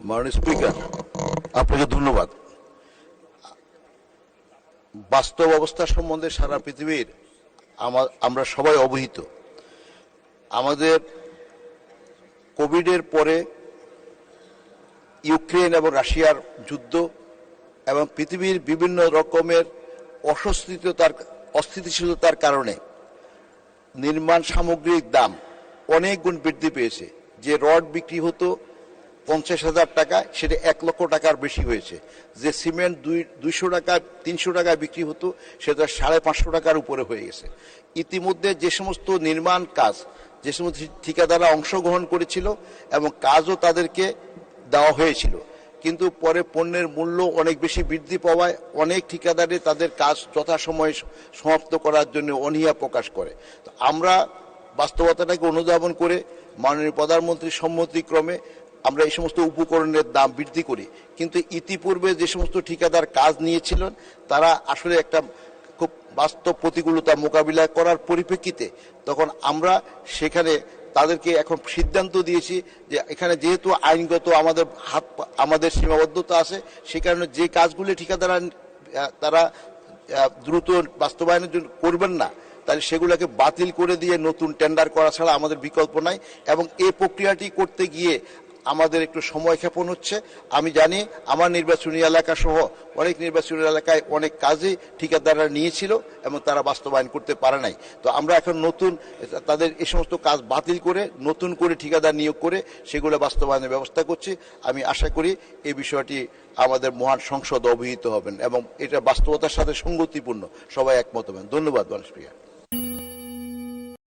মাননীয় স্পিকার, আপনাকে ধন্যবাদ। বাস্তব অবস্থা সম্বন্ধে সারা পৃথিবীর আমরা সবাই অবহিত। আমাদের কোভিডের পরে ইউক্রেন এবং রাশিয়ার যুদ্ধ এবং পৃথিবীর বিভিন্ন রকমের অস্থিতিশীলতার কারণে নির্মাণ সামগ্রীর দাম অনেক গুণ বৃদ্ধি পেয়েছে। যে রড বিক্রি হতো 50,000 টাকা, সেটা 1 লক্ষ টাকার বেশি হয়েছে। যে সিমেন্ট 200 টাকা 300 টাকায় বিক্রি হতো, সেটা 550 টাকার উপরে হয়ে গেছে। ইতিমধ্যে যে সমস্ত নির্মাণ কাজ, যে সমস্ত ঠিকাদাররা অংশগ্রহণ করেছিল এবং কাজও তাদেরকে দেওয়া হয়েছিল, কিন্তু পরে পণ্যের মূল্য অনেক বেশি বৃদ্ধি পাওয়ায় অনেক ঠিকাদারে তাদের কাজ যথাসময়ে সমাপ্ত করার জন্য অনীহা প্রকাশ করে। তো আমরা বাস্তবতাটাকে অনুধাবন করে মাননীয় প্রধানমন্ত্রীর সম্মতিক্রমে আমরা এই সমস্ত উপকরণের দাম বৃদ্ধি করি। কিন্তু ইতিপূর্বে যে সমস্ত ঠিকাদার কাজ নিয়েছিলেন, তারা আসলে একটা খুব বাস্তব প্রতিকূলতা মোকাবিলা করার পরিপ্রেক্ষিতে তখন আমরা সেখানে তাদেরকে এখন সিদ্ধান্ত দিয়েছি যে এখানে যেহেতু আইনগত আমাদের সীমাবদ্ধতা আছে, সে কারণে যে কাজগুলি ঠিকাদাররা তারা দ্রুত বাস্তবায়নের জন্য করবেন না, তাহলে সেগুলোকে বাতিল করে দিয়ে নতুন টেন্ডার করা ছাড়া আমাদের বিকল্প নাই। এবং এই প্রক্রিয়াটি করতে গিয়ে আমাদের একটু সময় ক্ষেপণ হচ্ছে। আমি জানি আমার নির্বাচনী এলাকা সহ অনেক নির্বাচনী এলাকায় অনেক কাজই ঠিকাদাররা নিয়েছিল এবং তারা বাস্তবায়ন করতে পারে নাই। তো আমরা এখন নতুন তাদের এই সমস্ত কাজ বাতিল করে নতুন করে ঠিকাদার নিয়োগ করে সেগুলো বাস্তবায়নের ব্যবস্থা করছি। আমি আশা করি এই বিষয়টি আমাদের মহান সংসদ অবহিত হবেন এবং এটা বাস্তবতার সাথে সঙ্গতিপূর্ণ, সবাই একমত হবেন। ধন্যবাদ মাননীয় স্পিকার।